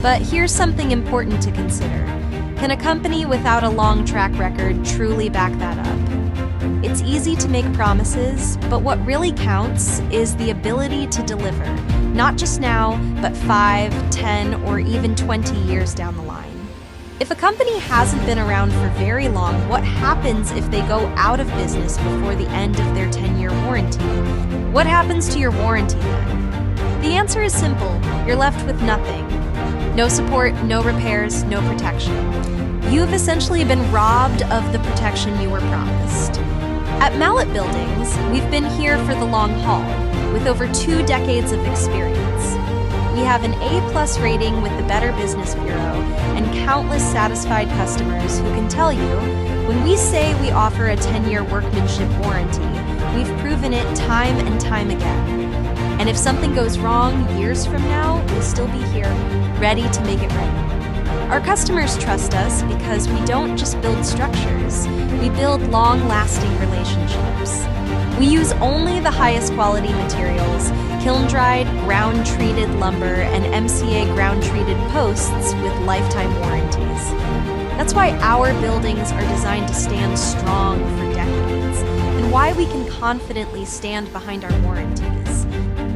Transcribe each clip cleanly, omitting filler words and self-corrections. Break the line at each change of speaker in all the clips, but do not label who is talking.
But here's something important to consider. Can a company without a long track record truly back that up? It's easy to make promises, but what really counts is the ability to deliver, not just now, but 5, 10, or even 20 years down the line. If a company hasn't been around for very long, what happens if they go out of business before the end of their 10-year warranty? What happens to your warranty then? The answer is simple. You're left with nothing. No support, no repairs, no protection. You've essentially been robbed of the protection you were promised. At Mallet Buildings, we've been here for the long haul, with over 2 decades of experience. We have an A+ rating with the Better Business Bureau and countless satisfied customers who can tell you, when we say we offer a 10-year workmanship warranty, we've proven it time and time again. And if something goes wrong years from now, we'll still be here, ready to make it right. Our customers trust us because we don't just build structures, we build long-lasting relationships. We use only the highest quality materials, kiln-dried, ground-treated lumber, and MCA ground-treated posts with lifetime warranties. That's why our buildings are designed to stand strong for decades, and why we can confidently stand behind our warranties.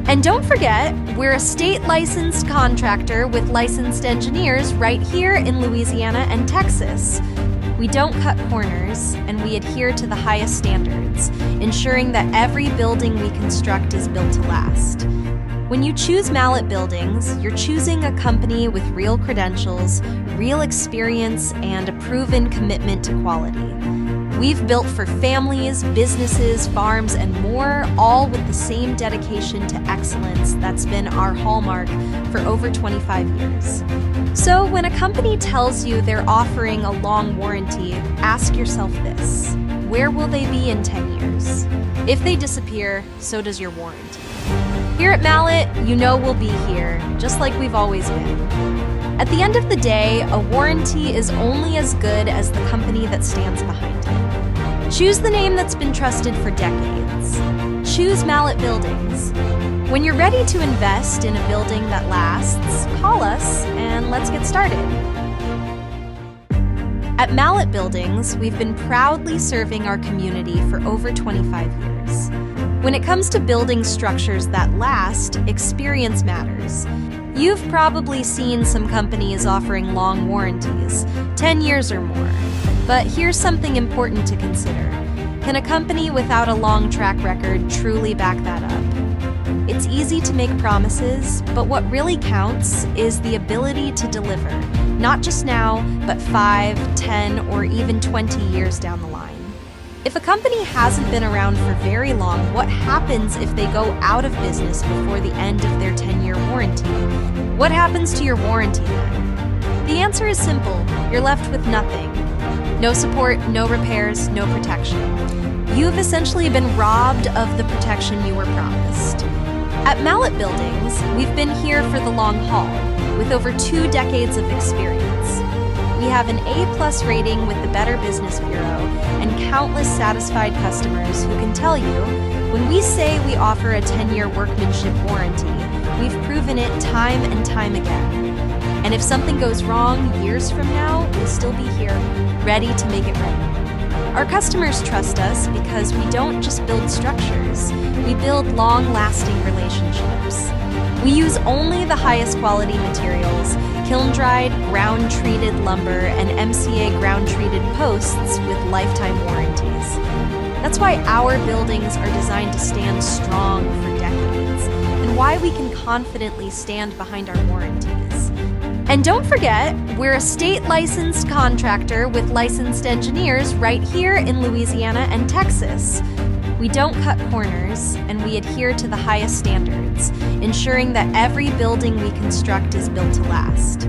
And don't forget, we're a state-licensed contractor with licensed engineers right here in Louisiana and Texas. We don't cut corners, and we adhere to the highest standards, ensuring that every building we construct is built to last. When you choose Mallet Buildings, you're choosing a company with real credentials, real experience, and a proven commitment to quality. We've built for families, businesses, farms, and more, all with the same dedication to excellence that's been our hallmark for over 25 years. So when a company tells you they're offering a long warranty, ask yourself this: where will they be in 10 years? If they disappear, so does your warranty. Here at Mallet, you know we'll be here, just like we've always been. At the end of the day, a warranty is only as good as the company that stands behind it. Choose the name that's been trusted for decades. Choose Mallet Buildings. When you're ready to invest in a building that lasts, call us and let's get started. At Mallet Buildings, we've been proudly serving our community for over 25 years. When it comes to building structures that last, experience matters. You've probably seen some companies offering long warranties, 10 years or more. But here's something important to consider. Can a company without a long track record truly back that up? It's easy to make promises, but what really counts is the ability to deliver, not just now, but 5, 10, or even 20 years down the line. If a company hasn't been around for very long, what happens if they go out of business before the end of their 10-year warranty? What happens to your warranty then? The answer is simple. You're left with nothing. No support, no repairs, no protection. You've essentially been robbed of the protection you were promised. At Mallet Buildings, we've been here for the long haul, with over 2 decades of experience. We have an A+ rating with the Better Business Bureau and countless satisfied customers who can tell you, when we say we offer a 10-year workmanship warranty, we've proven it time and time again. And if something goes wrong years from now, we'll still be here, ready to make it right. Our customers trust us because we don't just build structures, we build long-lasting relationships. We use only the highest quality materials, kiln-dried, ground-treated lumber, and MCA ground-treated posts with lifetime warranties. That's why our buildings are designed to stand strong for decades, and why we can confidently stand behind our warranties. And don't forget, we're a state-licensed contractor with licensed engineers right here in Louisiana and Texas. We don't cut corners, and we adhere to the highest standards, ensuring that every building we construct is built to last.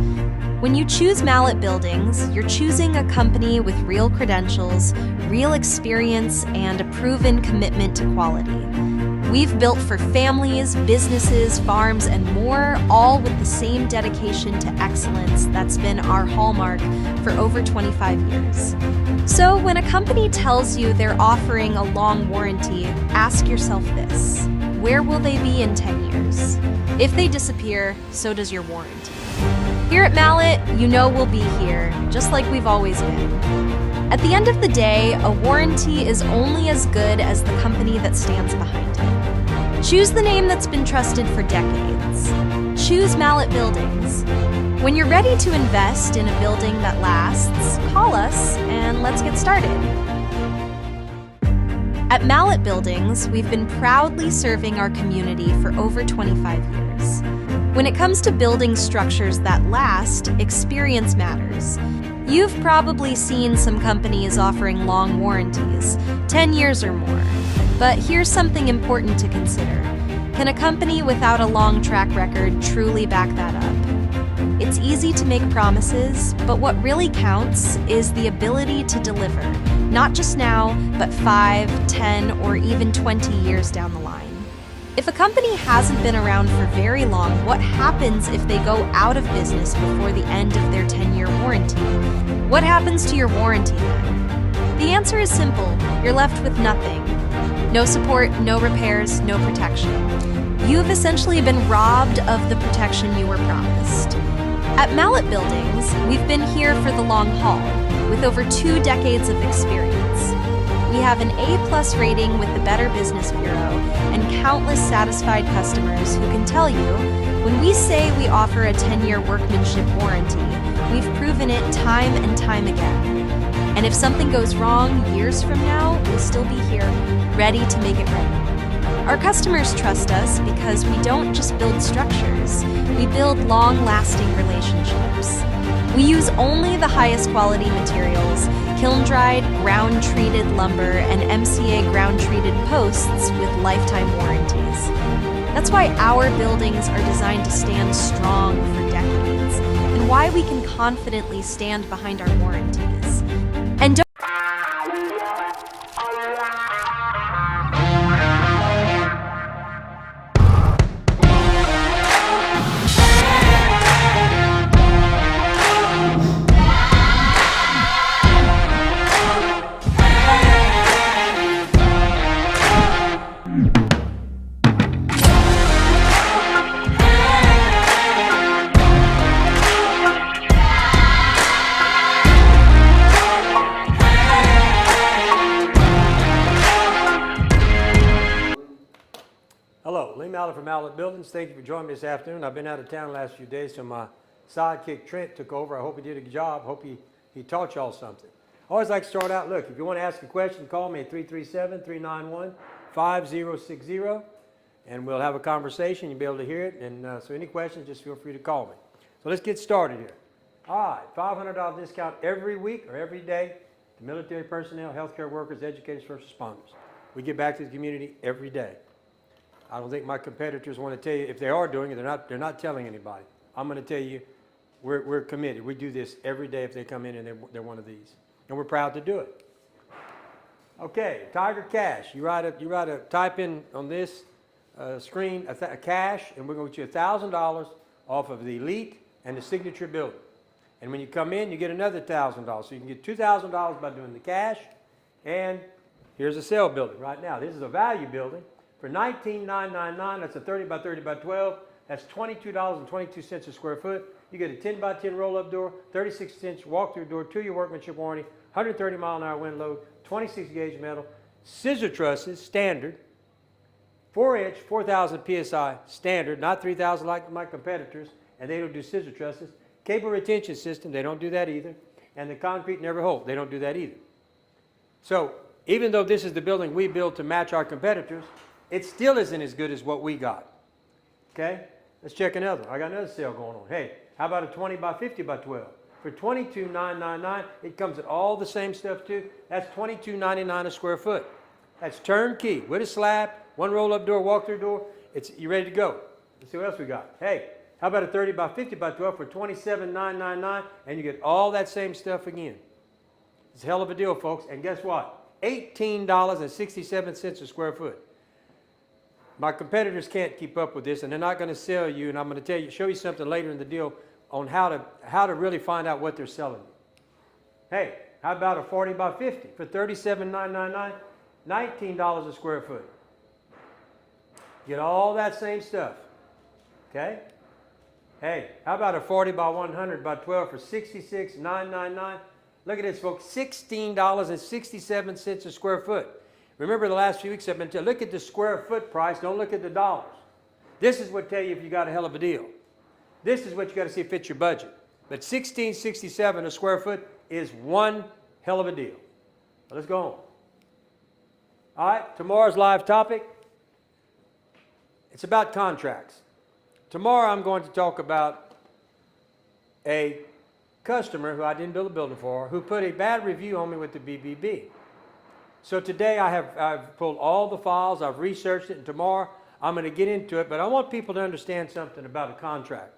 When you choose Mallet Buildings, you're choosing a company with real credentials, real experience, and a proven commitment to quality. We've built for families, businesses, farms, and more, all with the same dedication to excellence that's been our hallmark for over 25 years. So when a company tells you they're offering a long warranty, ask yourself this: where will they be in 10 years? If they disappear, so does your warranty. Here at Mallet, you know we'll be here, just like we've always been. At the end of the day, a warranty is only as good as the company that stands behind it. Choose the name that's been trusted for decades. Choose Mallet Buildings. When you're ready to invest in a building that lasts, call us and let's get started. At Mallet Buildings, we've been proudly serving our community for over 25 years. When it comes to building structures that last, experience matters. You've probably seen some companies offering long warranties, 10 years or more. But here's something important to consider. Can a company without a long track record truly back that up? It's easy to make promises, but what really counts is the ability to deliver, not just now, but 5, 10, or even 20 years down the line. If a company hasn't been around for very long, what happens if they go out of business before the end of their 10-year warranty? What happens to your warranty then? The answer is simple. You're left with nothing. No support, no repairs, no protection. You've essentially been robbed of the protection you were promised. At Mallet Buildings, we've been here for the long haul, with over 2 decades of experience. We have an A+ rating with the Better Business Bureau and countless satisfied customers who can tell you, when we say we offer a 10-year workmanship warranty, we've proven it time and time again. And if something goes wrong years from now, we'll still be here, ready to make it right. Our customers trust us because we don't just build structures, we build long-lasting relationships. We use only the highest quality materials, kiln-dried, ground-treated lumber, and MCA ground-treated posts with lifetime warranties. That's why our buildings are designed to stand strong for decades, and why we can confidently stand behind our warranties. And don't
Hello, Lee Mallet from Mallet Buildings. Thank you for joining me this afternoon. I've been out of town the last few days, so my sidekick Trent took over. I hope he did a good job. Hope he taught y'all something. I always like to start out, look, if you want to ask a question, call me at 337-391-5060, and we'll have a conversation. You'll be able to hear it, and so any questions, just feel free to call me. So let's get started here. All right, $500 discount every week or every day to military personnel, healthcare workers, educators, first responders. We give back to the community every day. I don't think my competitors want to tell you, if they are doing it, they're not telling anybody. I'm going to tell you, we're committed. We do this every day if they come in and they're one of these. And we're proud to do it. Okay, Tiger Cash. You type in on this screen a cash, and we're going to get you $1,000 off of the Elite and the Signature building. And when you come in, you get another $1,000. So you can get $2,000 by doing the cash. And here's a sale building right now. This is a value building. For $19,999, that's a 30 by 30 by 12. That's $22.22 a square foot. You get a 10 by 10 roll-up door, 36-inch walk-through door, 2-year workmanship warranty, 130 mile an hour wind load, 26 gauge metal, scissor trusses, standard, 4-inch, 4,000 PSI, standard, not 3,000 like my competitors, and they don't do scissor trusses. Cable retention system, they don't do that either. And the concrete never hold, they don't do that either. So even though this is the building we built to match our competitors, it still isn't as good as what we got. Okay? Let's check another one. I got another sale going on. Hey, how about a 20 by 50 by 12? For $22,999, it comes with all the same stuff too. That's $22.99 a square foot. That's turnkey with a slab, one roll-up door, walk-through door. You're ready to go. Let's see what else we got. Hey, how about a 30 by 50 by 12 for $27,999, and you get all that same stuff again. It's a hell of a deal, folks. And guess what? $18.67 a square foot. My competitors can't keep up with this, and they're not going to sell you, and I'm going to show you something later in the deal on how to really find out what they're selling you. Hey, how about a 40 by 50 for $37,999, $19 a square foot. Get all that same stuff. Okay? Hey, how about a 40 by 100 by 12 for $66,999? Look at this, folks, $16.67 a square foot. Remember the last few weeks I've been telling you, look at the square foot price, don't look at the dollars. This is what tell you if you got a hell of a deal. This is what you got to see if it fits your budget. But $16.67 a square foot is one hell of a deal. Now let's go on. All right, tomorrow's live topic. It's about contracts. Tomorrow I'm going to talk about a customer who I didn't build a building for, who put a bad review on me with the BBB. So today I've pulled all the files, I've researched it, and tomorrow I'm going to get into it, but I want people to understand something about a contract.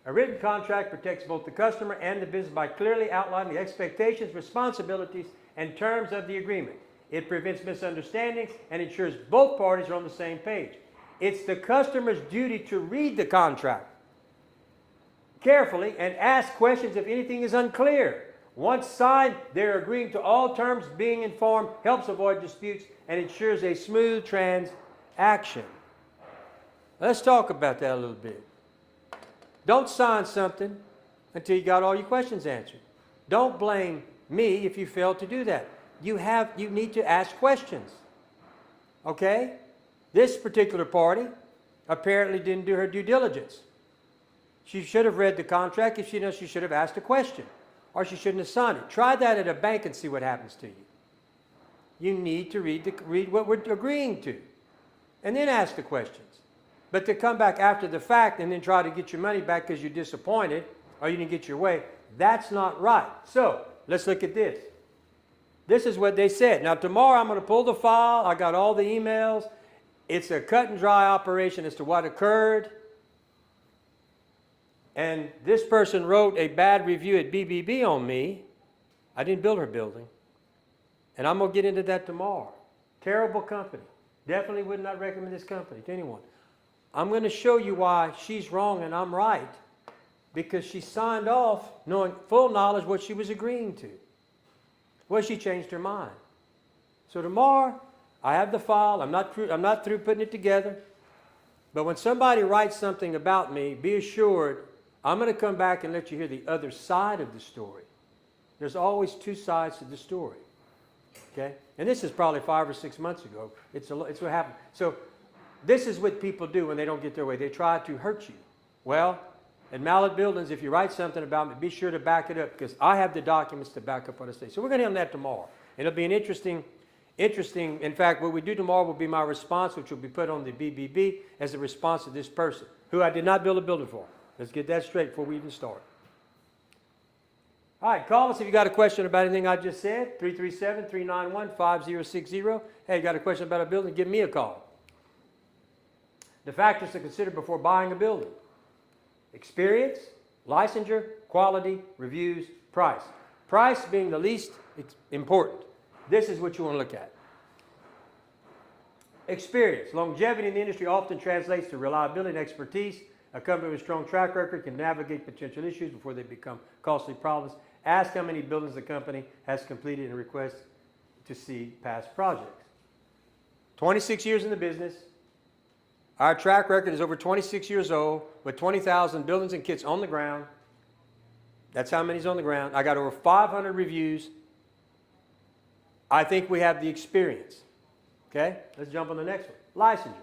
A written contract protects both the customer and the business by clearly outlining the expectations, responsibilities, and terms of the agreement. It prevents misunderstandings and ensures both parties are on the same page. It's the customer's duty to read the contract carefully and ask questions if anything is unclear. Once signed, they're agreeing to all terms. Being informed helps avoid disputes and ensures a smooth transaction. Let's talk about that a little bit. Don't sign something until you got all your questions answered. Don't blame me if you failed to do that. You need to ask questions. Okay? This particular party apparently didn't do her due diligence. She should have read the contract. If she knows, she should have asked a question. Or she shouldn't have signed it. Try that at a bank and see what happens to you. You need to read what we're agreeing to. And then ask the questions. But to come back after the fact and then try to get your money back because you're disappointed or you didn't get your way, that's not right. So, let's look at this. This is what they said. Now tomorrow I'm going to pull the file. I got all the emails. It's a cut and dry operation as to what occurred. And this person wrote a bad review at BBB on me. I didn't build her building. And I'm going to get into that tomorrow. Terrible company. Definitely would not recommend this company to anyone. I'm going to show you why she's wrong and I'm right. Because she signed off knowing full knowledge what she was agreeing to. Well, she changed her mind. So tomorrow, I have the file. I'm not through putting it together. But when somebody writes something about me, be assured I'm going to come back and let you hear the other side of the story. There's always two sides to the story. Okay? And this is probably 5 or 6 months ago. It's what happened. So this is what people do when they don't get their way. They try to hurt you. Well, at Mallet Buildings, if you write something about me, be sure to back it up because I have the documents to back up what I say. So we're going to hit on that tomorrow. It'll be an interesting, in fact, what we do tomorrow will be my response, which will be put on the BBB as a response to this person, who I did not build a building for. Let's get that straight before we even start. All right, call us if you got a question about anything I just said, 337-391-5060. Hey, you got a question about a building? Give me a call. The factors to consider before buying a building: experience, licensure, quality, reviews, price. Price being the least important. This is what you want to look at. Experience. Longevity in the industry often translates to reliability and expertise. A company with a strong track record can navigate potential issues before they become costly problems. Ask how many buildings the company has completed and request to see past projects. 26 years in the business. Our track record is over 26 years old with 20,000 buildings and kits on the ground. That's how many's on the ground. I got over 500 reviews. I think we have the experience. Okay, let's jump on the next one. Licensure.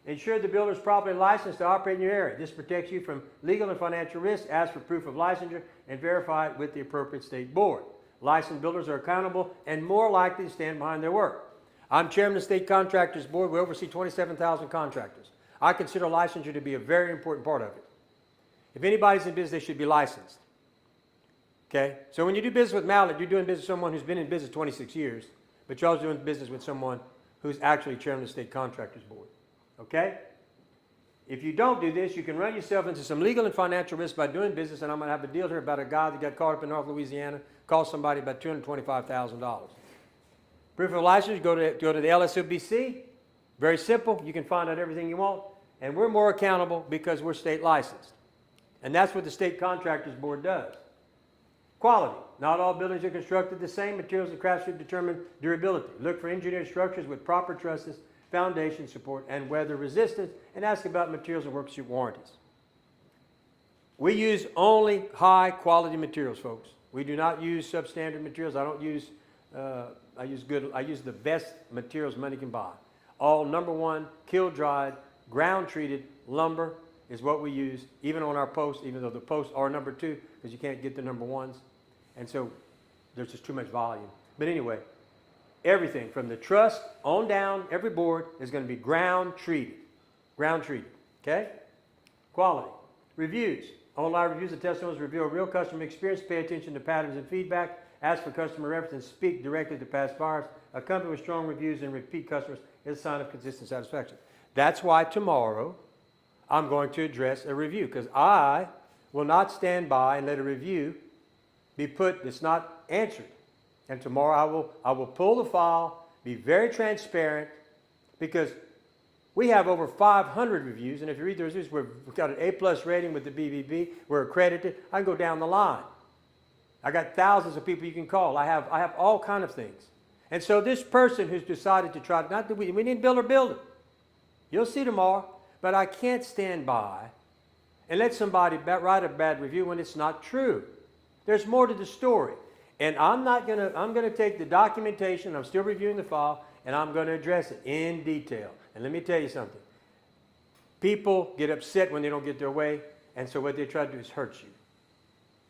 Ensure the builder is properly licensed to operate in your area. This protects you from legal and financial risks. Ask for proof of licensure and verify it with the appropriate state board. Licensed builders are accountable and more likely to stand behind their work. I'm chairman of the State Contractors Board. We oversee 27,000 contractors. I consider licensure to be a very important part of it. If anybody's in business, they should be licensed. Okay? So when you do business with Mallet, you're doing business with someone who's been in business 26 years, but you're also doing business with someone who's actually chairman of the State Contractors Board. Okay? If you don't do this, you can run yourself into some legal and financial risk by doing business, and I'm going to have a deal here about a guy that got caught up in North Louisiana, cost somebody about $225,000. Proof of license, go to the LSOBC. Very simple. You can find out everything you want. And we're more accountable because we're state licensed. And that's what the State Contractors Board does. Quality. Not all buildings are constructed the same. Materials and craftsmanship determine durability. Look for engineered structures with proper trusses, foundation support, and weather resistance, and ask about materials and workmanship warranties. We use only high quality materials, folks. We do not use substandard materials. I don't use, I use the best materials money can buy. All #1, kiln-dried, ground-treated lumber is what we use, even on our posts, even though the posts are #2, because you can't get the #1s. And so there's just too much volume. But anyway, everything from the truss on down, every board is going to be ground-treated. Ground-treated, okay? Quality. Reviews. Online reviews and testimonials reveal real customer experience. Pay attention to patterns and feedback. Ask for customer reference and speak directly to past buyers. A company with strong reviews and repeat customers is a sign of consistent satisfaction. That's why tomorrow I'm going to address a review, because I will not stand by and let a review be put that's not answered. And tomorrow I will pull the file, be very transparent, because we have over 500 reviews, and if you read the reviews, we've got an A+ rating with the BBB. We're accredited. I can go down the line. I got thousands of people you can call. I have all kind of things. And so this person who's decided to try, not that we need to build or build it. You'll see tomorrow, but I can't stand by and let somebody write a bad review when it's not true. There's more to the story. And I'm gonna take the documentation, I'm still reviewing the file, and I'm gonna address it in detail. And let me tell you something. People get upset when they don't get their way, and so what they try to do is hurt you.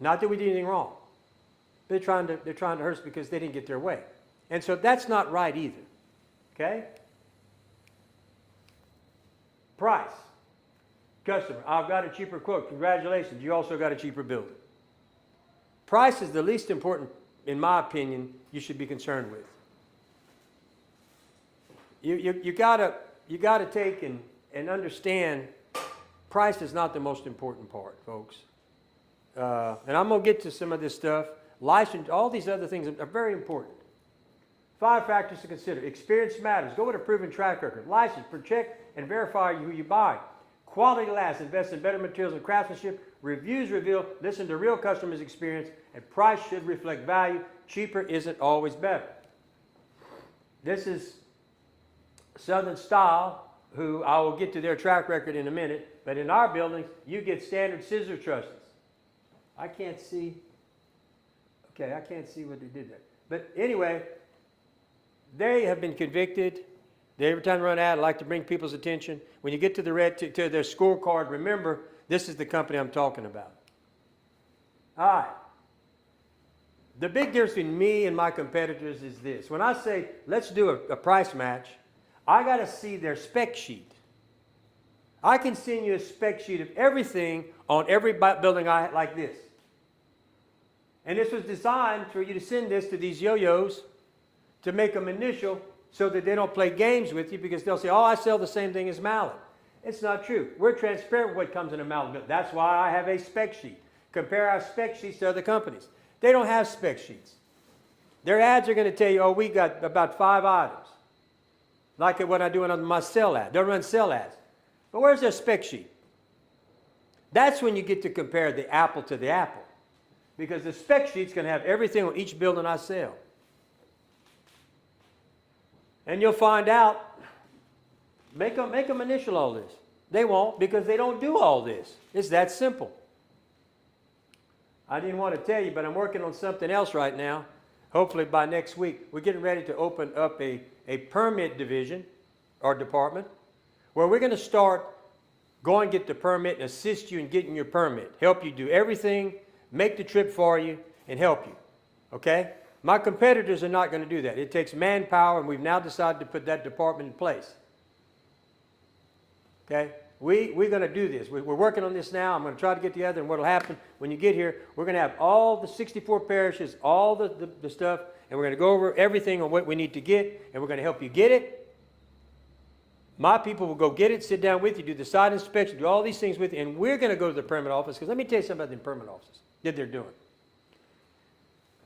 Not that we did anything wrong. They're trying to hurt us because they didn't get their way. And so that's not right either. Okay? Price. Customer, I've got a cheaper quote. Congratulations, you also got a cheaper building. Price is the least important, in my opinion, you should be concerned with. You gotta take and understand price is not the most important part, folks. And I'm gonna get to some of this stuff. License, all these other things are very important. 5 factors to consider. Experience matters. Go with a proven track record. License, protect and verify who you buy. Quality lasts. Invest in better materials and craftsmanship. Reviews reveal, listen to real customers' experience, and price should reflect value. Cheaper isn't always better. This is Southern Style, who I will get to their track record in a minute, but in our buildings, you get standard scissor trusses. I can't see, okay, I can't see what they did there. But anyway, they have been convicted. They, every time they run ad, I like to bring people's attention. When you get to the to their scorecard, remember, this is the company I'm talking about. All right. The big difference between me and my competitors is this. When I say, let's do a price match, I got to see their spec sheet. I can send you a spec sheet of everything on every building like this. And this was designed for you to send this to these yo-yos to make them initial so that they don't play games with you, because they'll say, oh, I sell the same thing as Mallet. It's not true. We're transparent with what comes in a Mallet building. That's why I have a spec sheet. Compare our spec sheets to other companies. They don't have spec sheets. Their ads are going to tell you, oh, we got about 5 items. Like what I do on my sell ad. They'll run sell ads. But where's their spec sheet? That's when you get to compare the apple to the apple. Because the spec sheet's going to have everything on each building I sell. And you'll find out, make them initial all this. They won't, because they don't do all this. It's that simple. I didn't want to tell you, but I'm working on something else right now. Hopefully by next week, we're getting ready to open up a permit division or department where we're going to start, go and get the permit and assist you in getting your permit. Help you do everything, make the trip for you, and help you. Okay? My competitors are not going to do that. It takes manpower, and we've now decided to put that department in place. Okay? We're going to do this. We're working on this now. I'm going to try to get together, and what will happen when you get here, we're going to have all the 64 parishes, all the stuff, and we're going to go over everything on what we need to get, and we're going to help you get it. My people will go get it, sit down with you, do the site inspection, do all these things with you, and we're going to go to the permit office, because let me tell you something about the permit offices that they're doing.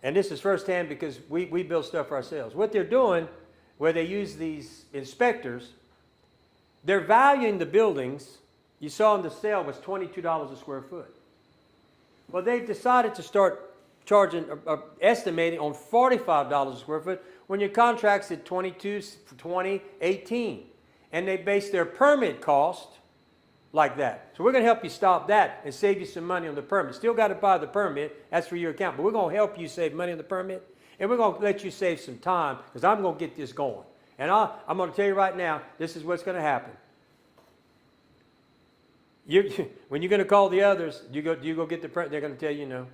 And this is firsthand because we build stuff ourselves. What they're doing, where they use these inspectors, they're valuing the buildings. You saw in the sale was $22 a square foot. Well, they've decided to start charging, estimating on $45 a square foot when your contract's at 22, 20, 18. And they base their permit cost like that. So we're going to help you stop that and save you some money on the permit. Still got to buy the permit. That's for your account. But we're going to help you save money on the permit. And we're going to let you save some time because I'm going to get this going. And I'm going to tell you right now, this is what's going to happen. When you're going to call the others, you go get the permit, they're going to tell you no.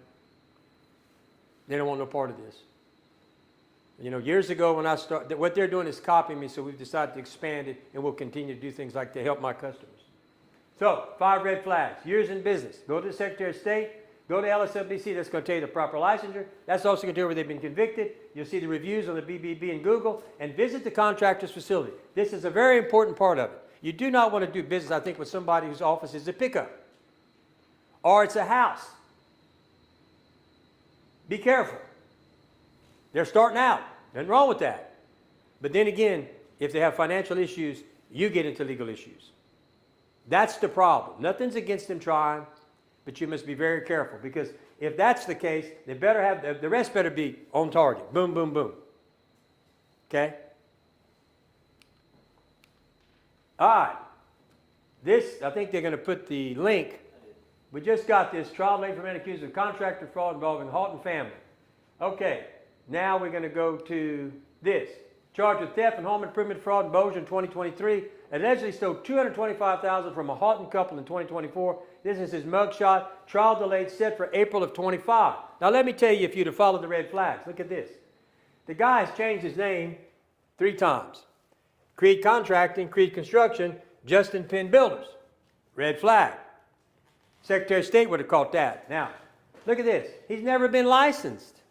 They don't want no part of this. You know, years ago when I started, what they're doing is copying me, so we've decided to expand it, and we'll continue to do things like to help my customers. So, 5 red flags. Years in business. Go to the Secretary of State. Go to LSWC. That's going to tell you the proper licensure. That's also going to tell you where they've been convicted. You'll see the reviews on the BBB and Google. And visit the contractor's facility. This is a very important part of it. You do not want to do business, I think, with somebody whose office is a pickup. Or it's a house. Be careful. They're starting out. Nothing wrong with that. But then again, if they have financial issues, you get into legal issues. That's the problem. Nothing's against them trying, but you must be very careful because if that's the case, they better have, the rest better be on target. Boom, boom, boom. Okay? All right. This, I think they're going to put the link. We just got this trial made for men accused of contractor fraud involving Halton family. Okay. Now we're going to go to this. Charged with theft and home improvement fraud in Bossier in 2023. Allegedly stole $225,000 from a Halton couple in 2024. This is his mugshot. Trial delayed set for April of 25. Now let me tell you, if you'd have followed the red flags, look at this. The guy has changed his name 3 times. Creed Contracting, Creed Construction, Justin Penn Builders. Red flag. Secretary of State would have caught that. Now, look at this. He's never been licensed.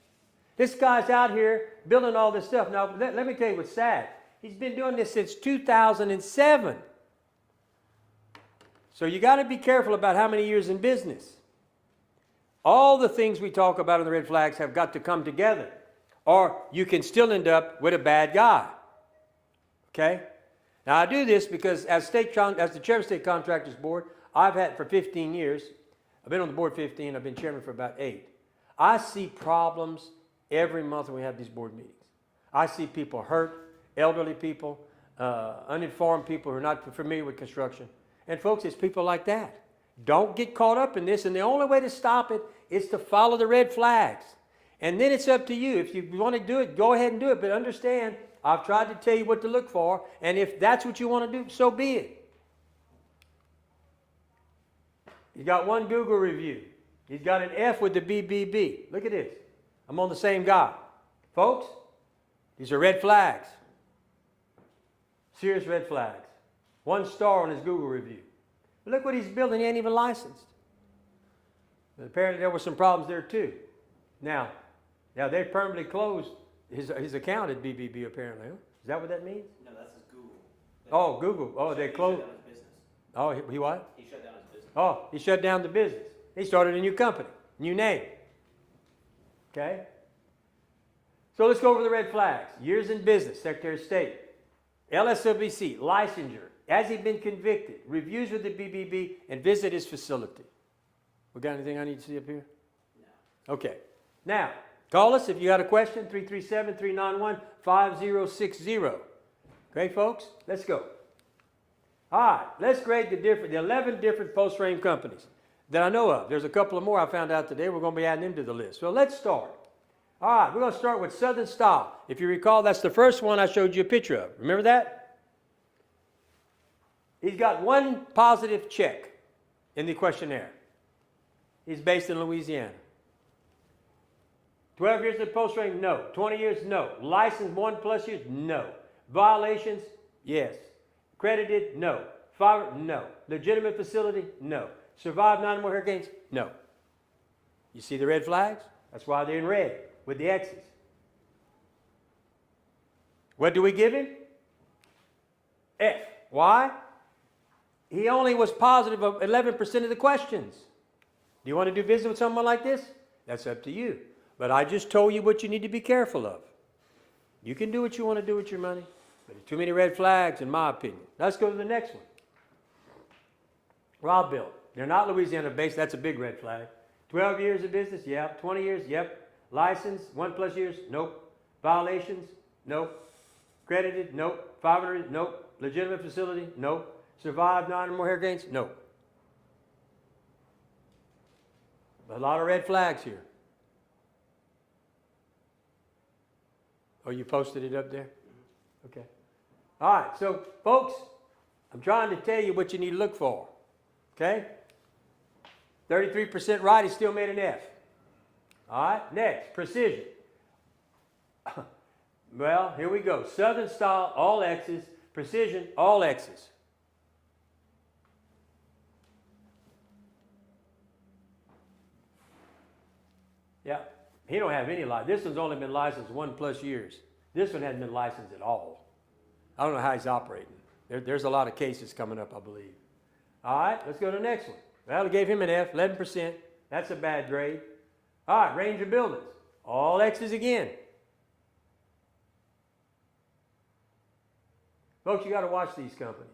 This guy's out here building all this stuff. Now, let me tell you what's sad. He's been doing this since 2007. So you got to be careful about how many years in business. All the things we talk about in the red flags have got to come together. Or you can still end up with a bad guy. Okay? Now, I do this because as the chairman of the State Contractors Board, I've had for 15 years. I've been on the board 15. I've been chairman for about 8. I see problems every month when we have these board meetings. I see people hurt, elderly people, uninformed people who are not familiar with construction. And folks, it's people like that. Don't get caught up in this, and the only way to stop it is to follow the red flags. And then it's up to you. If you want to do it, go ahead and do it, but understand, I've tried to tell you what to look for, and if that's what you want to do, so be it. You got 1 Google review. He's got an F with the BBB. Look at this. I'm on the same guy. Folks, these are red flags. Serious red flags. 1 star on his Google review. But look what he's building. He ain't even licensed. But apparently there were some problems there too. Now they permanently closed his account at BBB apparently. Huh? Is that what that means?
No, that's his Google.
Oh, Google. Oh, they closed.
He shut down his business.
Oh, he what?
He shut down his business.
Oh, he shut down the business. He started a new company, new name. Okay? So let's go over the red flags. Years in business, Secretary of State. LSWC, licensure. Has he been convicted? Reviews with the BBB and visit his facility. We got anything I need to see up here?
No.
Okay. Now, call us if you got a question, 337-391-5060. Okay, folks? Let's go. All right, let's grade the 11 different post-frame companies that I know of. There's a couple of more I found out today. We're going to be adding them to the list. So let's start. All right, we're going to start with Southern Style. If you recall, that's the first one I showed you a picture of. Remember that? He's got 1 positive check in the questionnaire. He's based in Louisiana. 12 years of post-frame? No. 20 years? No. Licensed 1+ years? No. Violations? Yes. Credited? No. Fiber? No. Legitimate facility? No. Survived 9 more hurricanes? No. You see the red flags? That's why they're in red with the X's. What do we give him? F. Why? He only was positive of 11% of the questions. Do you want to do business with someone like this? That's up to you. But I just told you what you need to be careful of. You can do what you want to do with your money, but there's too many red flags in my opinion. Let's go to the next one. Rob Bill. They're not Louisiana based. That's a big red flag. 12 years of business? Yep. 20 years? Yep. License? 1+ years? Nope. Violations? Nope. Credited? Nope. 500? Nope. Legitimate facility? Nope. Survived 9 or more hurricanes? Nope. A lot of red flags here. Oh, you posted it up there? Okay. All right, so folks, I'm trying to tell you what you need to look for. Okay? 33% right, he still made an F. All right, next, precision. Well, here we go. Southern style, all X's. Precision, all X's. Yeah, he don't have any license. This one's only been licensed 1+ years. This one hasn't been licensed at all. I don't know how he's operating. There's a lot of cases coming up, I believe. All right, let's go to the next one. Well, we gave him an F, 11%. That's a bad grade. All right, Ranger Buildings. All X's again. Folks, you got to watch these companies.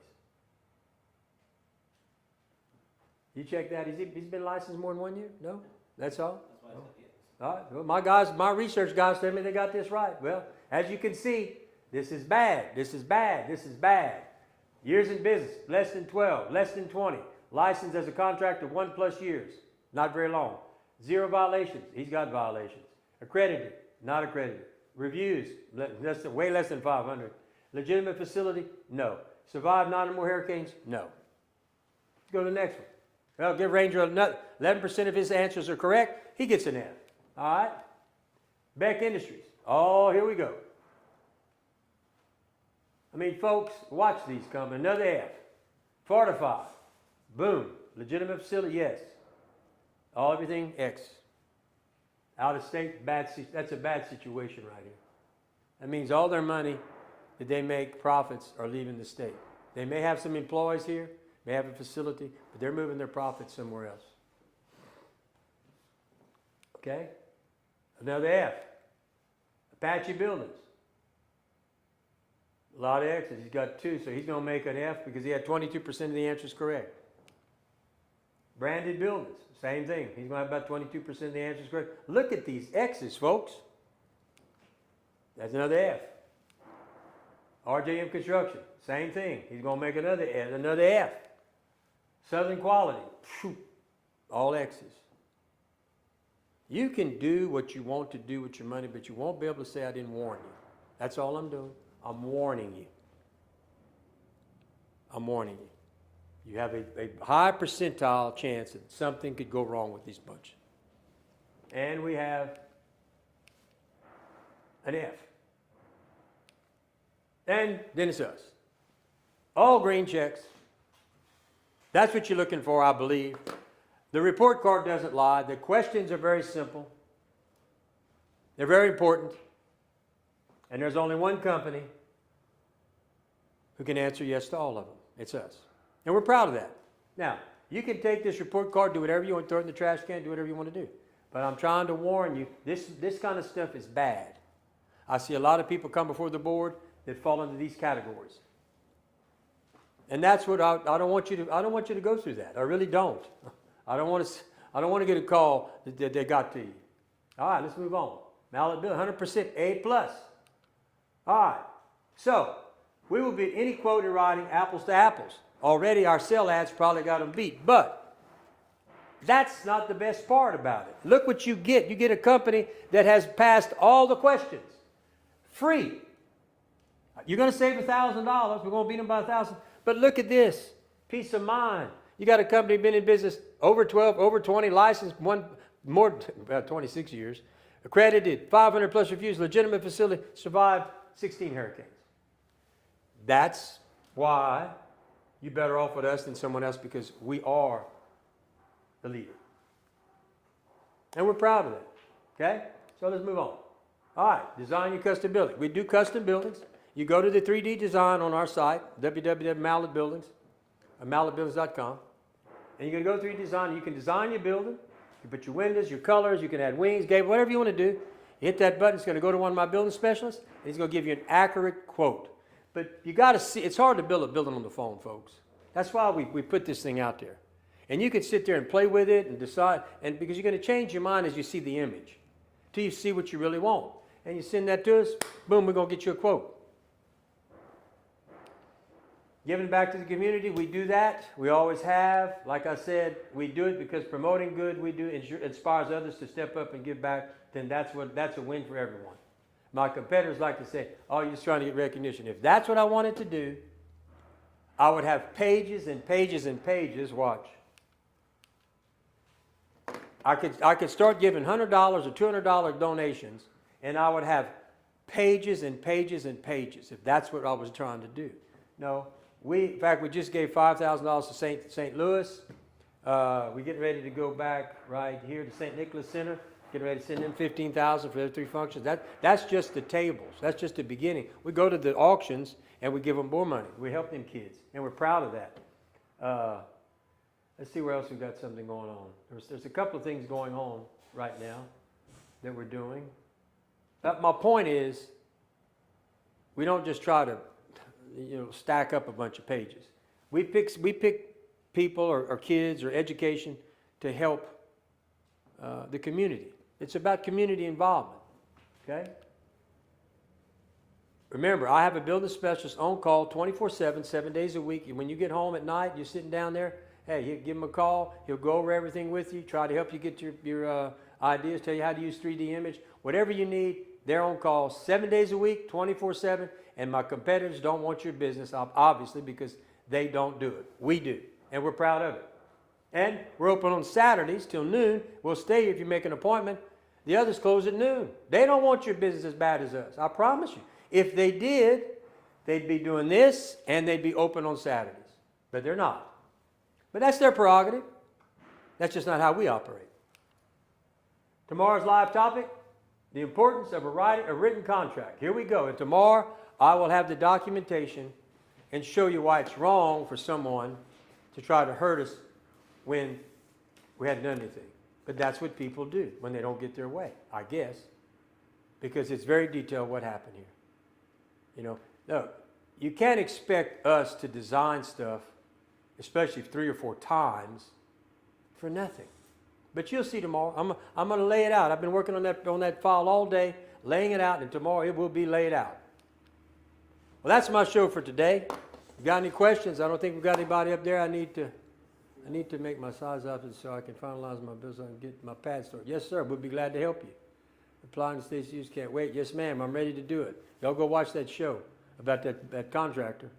You check that. He's been licensed more than 1 year? No? That's all?
That's why I said yes.
All right. Well, my guys, my research guys tell me they got this right. Well, as you can see, this is bad. This is bad. This is bad. Years in business, less than 12, less than 20. Licensed as a contractor, 1+ years. Not very long. 0 violations. He's got violations. Accredited. Not accredited. Reviews. Way less than 500. Legitimate facility? No. Survived 9 or more hurricanes? No. Let's go to the next one. Well, give Ranger another. 11% of his answers are correct. He gets an F. All right. Beck Industries. Oh, here we go. I mean, folks, watch these come. Another F. Fortify. Boom. Legitimate facility? Yes. Everything X. Out of state? That's a bad situation right here. That means all their money that they make profits are leaving the state. They may have some employees here, may have a facility, but they're moving their profits somewhere else. Okay? Another F. Apache Buildings. A lot of X's. He's got 2, so he's going to make an F because he had 22% of the answers correct. Branded Buildings. Same thing. He's going to have about 22% of the answers correct. Look at these X's, folks. That's another F. RJM Construction, same thing. He's going to make another F. Southern Quality, all X's. You can do what you want to do with your money, but you won't be able to say I didn't warn you. That's all I'm doing. I'm warning you. I'm warning you. You have a high percentile chance that something could go wrong with these bunch. And we have an F. And then it's us. All green checks. That's what you're looking for, I believe. The report card doesn't lie. The questions are very simple. They're very important. And there's only one company who can answer yes to all of them. It's us. And we're proud of that. Now, you can take this report card, do whatever you want, throw it in the trash can, do whatever you want to do. But I'm trying to warn you, this kind of stuff is bad. I see a lot of people come before the board that fall into these categories. And that's what I don't want you to go through that. I really don't. I don't want to get a call that they got to you. All right, let's move on. Mallet Bill, 100% A+. All right. So, we will beat any quote in writing apples to apples. Already our sell ads probably got them beat, but that's not the best part about it. Look what you get. You get a company that has passed all the questions. Free. You're going to save $1,000. We're going to beat them by 1,000. But look at this. Peace of mind. You got a company been in business over 12, over 20, licensed, 26 years, accredited, 500+ reviews, legitimate facility, survived 16 hurricanes. That's why you're better off with us than someone else, because we are the leader. And we're proud of that. Okay? So let's move on. All right, design your custom building. We do custom buildings. You go to the 3D design on our site, www.malletbuildings, malletbuildings.com. And you're going to go 3D design. You can design your building. You put your windows, your colors. You can add wings, gable, whatever you want to do. You hit that button. It's going to go to one of my building specialists, and he's going to give you an accurate quote. But you got to see. It's hard to build a building on the phone, folks. That's why we put this thing out there. And you can sit there and play with it and decide, and because you're going to change your mind as you see the image, till you see what you really want. And you send that to us. Boom, we're going to get you a quote. Giving back to the community, we do that. We always have. Like I said, we do it because promoting good we do inspires others to step up and give back. Then that's a win for everyone. My competitors like to say, oh, you're just trying to get recognition. If that's what I wanted to do, I would have pages and pages and pages. Watch. I could start giving $100 or $200 donations, and I would have pages and pages and pages if that's what I was trying to do. No, in fact, we just gave $5,000 to St. Louis. We're getting ready to go back right here to St. Nicholas Center, getting ready to send them $15,000 for their 3 functions. That's just the tables. That's just the beginning. We go to the auctions and we give them more money. We help them kids, and we're proud of that. Let's see where else we've got something going on. There's a couple of things going on right now that we're doing. But my point is, we don't just try to, stack up a bunch of pages. We pick people or kids or education to help the community. It's about community involvement. Okay. Remember, I have a building specialist on call 24/7, 7 days a week. When you get home at night, you're sitting down there. Hey, he'll give him a call. He'll go over everything with you, try to help you get your ideas, tell you how to use 3D image. Whatever you need, they're on call 7 days a week, 24/7. And my competitors don't want your business, obviously, because they don't do it. We do, and we're proud of it. And we're open on Saturdays till noon. We'll stay here if you make an appointment. The others close at noon. They don't want your business as bad as us, I promise you. If they did, they'd be doing this, and they'd be open on Saturdays. But they're not. But that's their prerogative. That's just not how we operate. Tomorrow's live topic, the importance of a written contract. Here we go. And tomorrow, I will have the documentation and show you why it's wrong for someone to try to hurt us when we hadn't done anything. But that's what people do when they don't get their way, I guess, because it's very detailed what happened here. Look, you can't expect us to design stuff, especially 3 or 4 times, for nothing. But you'll see tomorrow. I'm going to lay it out. I've been working on that file all day, laying it out, and tomorrow it will be laid out. Well, that's my show for today. If you got any questions? I don't think we've got anybody up there. I need to make my size up so I can finalize my business and get my pad started. Yes, sir. We'll be glad to help you. Applying to states use can't wait. Yes, ma'am. I'm ready to do it. Y'all go watch that show about that contractor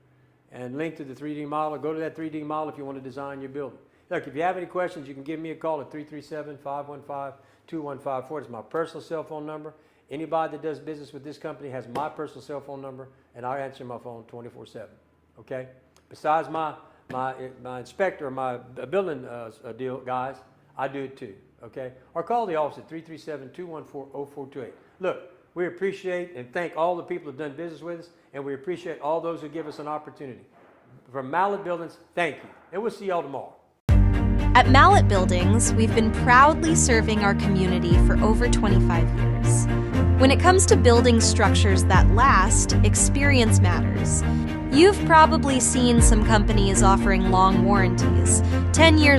and link to the 3D model. Go to that 3D model if you want to design your building. Look, if you have any questions, you can give me a call at 337-515-2154. It's my personal cell phone number. Anybody that does business with this company has my personal cell phone number, and I answer my phone 24/7. Okay. Besides my inspector, my building deal guys, I do it too. Okay. Or call the office at 337-214-0428. Look, we appreciate and thank all the people who've done business with us, and we appreciate all those who give us an opportunity. From Mallet Buildings, thank you, and we'll see y'all tomorrow.
At Mallet Buildings, we've been proudly serving our community for over 25 years. When it comes to building structures that last, experience matters. You've probably seen some companies offering long warranties, 10 years